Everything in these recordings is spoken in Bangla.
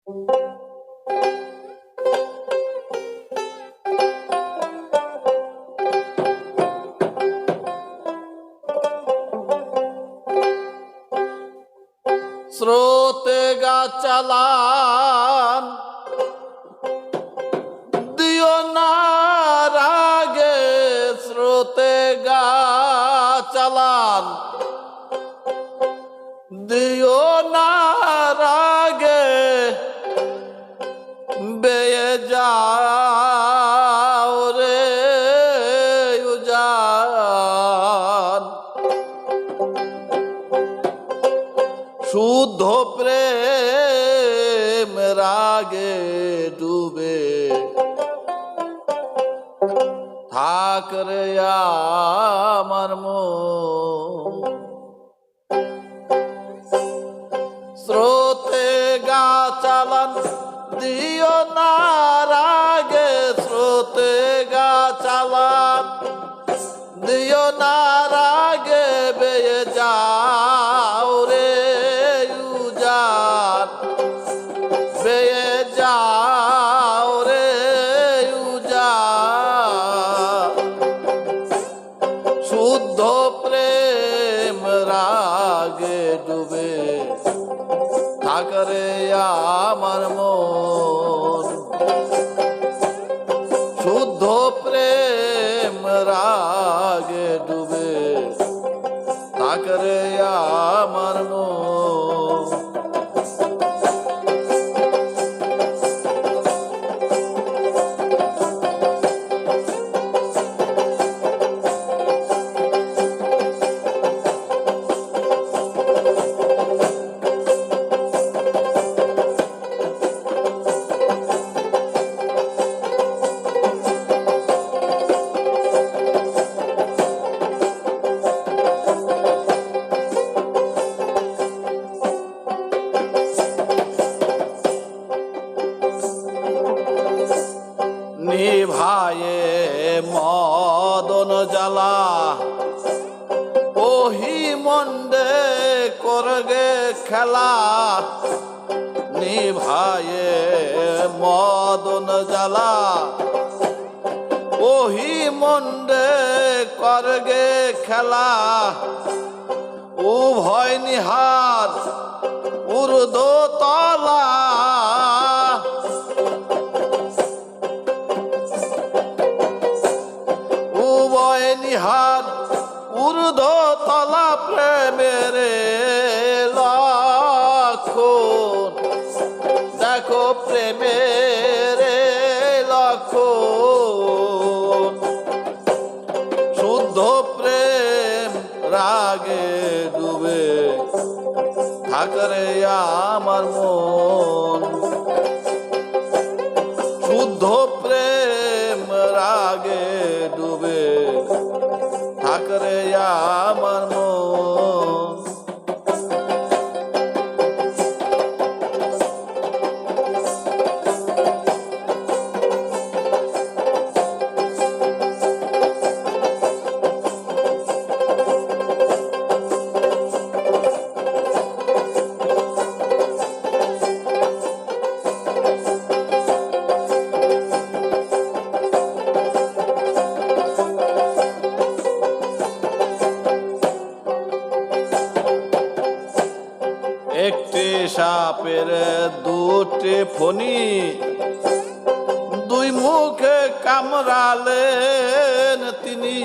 স্রোতে গা চালান দিও না রাগে, স্রোতে গা চালান দিও না রাগে, বেয়ে যাও রে উজান। শুদ্ধ প্রেম রাগে ডুবে থাক রে আমার মন। স্রোতে গা চালান দিও না রাগে, স্রোতে গা চালান দিও না রাগে, বেয়ে যাও রে উজান, বেয়ে যাও রে উজান। শুদ্ধ প্রেম রাগে ডুবে থাক রে আমার মন। শুদ্ধ প্রেম রাগে ডুবে থাক রে আমার মন। নিভায়ে মদন জ্বালা ওহি মন্ডে করগে খেলা। নিভায়ে মদন জ্বালা ওহি মন্ডে করগে খেলা। উভয় নিহার ঊর্ধ্ব তলা, উভয় নিহার ঊর্ধ্ব তলা, প্রেমের লক্ষণ দেখো, প্রেমের লক্ষণ। শুদ্ধ প্রেম রাগে ডুবে থাক রে আমার মন। শুদ্ধ প্রেম রাগে ডুবে থাক রে আমার মন। একটি সাপের দুটি ফণি, দুই মুখে কামড়ালেন তিনি।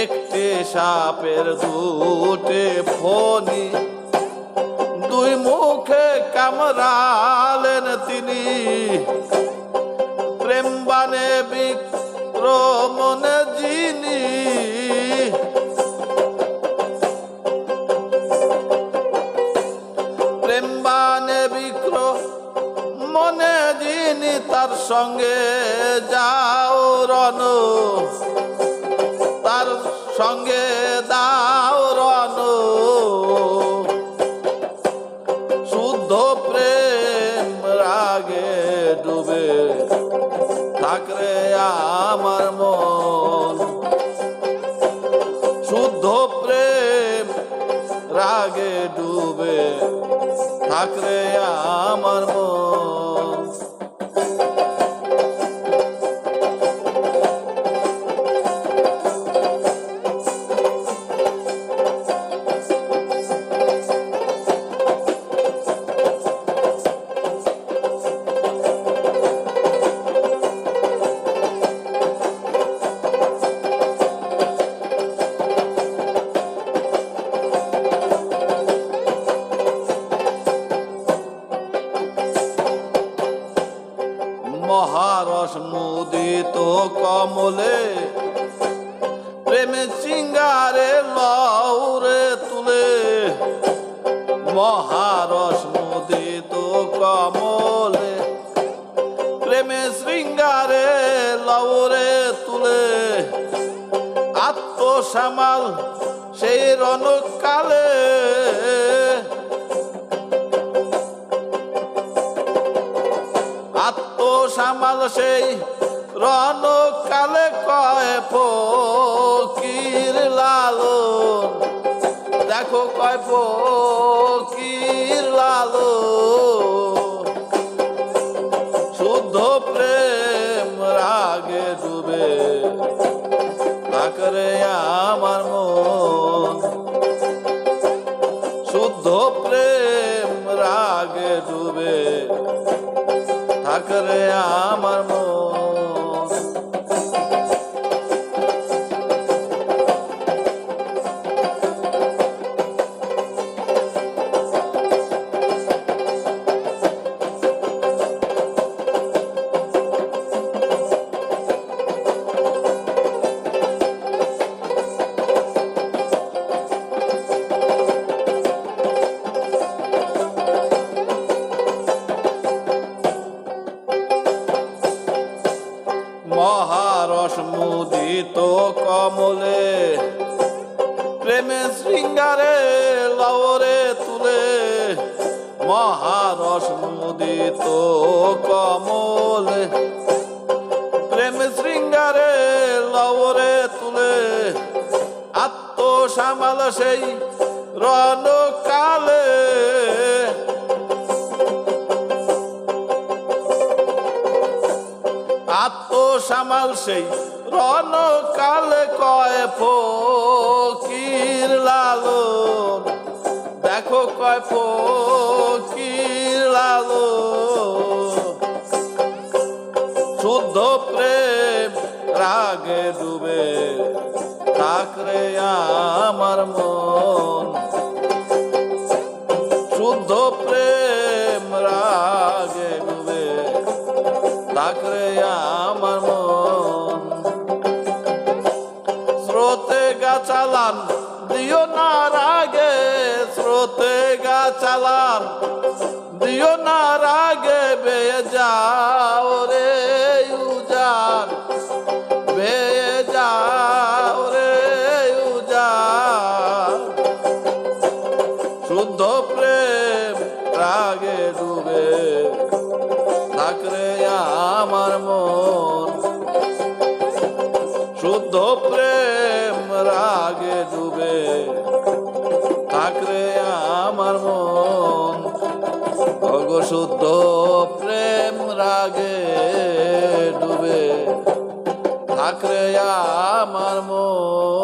একটি সাপের দুটি ফণি, দুই মুখে কামড়ালেন তিনি। প্রেম বানে বিক্রমণে যিনি, প্রেম বানে বিক্রমণে যিনি, তার সঙ্গে যাও রণ, তার সঙ্গে দাও রণ। শুদ্ধ প্রেম রাগে ডুবে থাক রে আমার মন। শুদ্ধ প্রেম রাগে ডুবে থাক রে আমার মন। মহারস মুদিত কমলে প্রেমে চিঙ্গারে লউরে তুলে মহারস মুদিত কমলে প্রেমে শৃঙ্গারে লউরে তুলে আত্মসামাল সেই রণকালে আত্মসামাল সেই রণকালে কয় ফকির লালন দেখো কয় ফকির লালন শুদ্ধ প্রেম রাগে ডুবে থাকরে আমার মন শুদ্ধ প্রেম রাগে ডুবে থাকরে আমার মন মহারস মুদিত কমলে প্রেমে শৃঙ্গারে লওরে তুলে মহারস মুদিত কমলে প্রেমে শৃঙ্গারে লওরে তুলে আত্মসামাল সেই রণকালে আত্মসামাল সেই রণকালে কয় ফকির লালন দেখো কয় ফকির লালন শুদ্ধ প্রেম রাগে ডুবে থাকরে আমার মন শুদ্ধ প্রেম রাগে ডুবে থাকরে আমার মন স্রোতে গা চালান দিও না রাগে স্রোতে গা চালান দিও না রাগে বেয়ে যাও রে উজান বেয়ে যাও রে উজান শুদ্ধ প্রেম রাগে ডুবে থাকরে আমার মন শুদ্ধ প্রেম রাগে ডুবে থাকরে আমার মন অগো শুদ্ধ প্রেম রাগে ডুবে থাকরে আমার মন।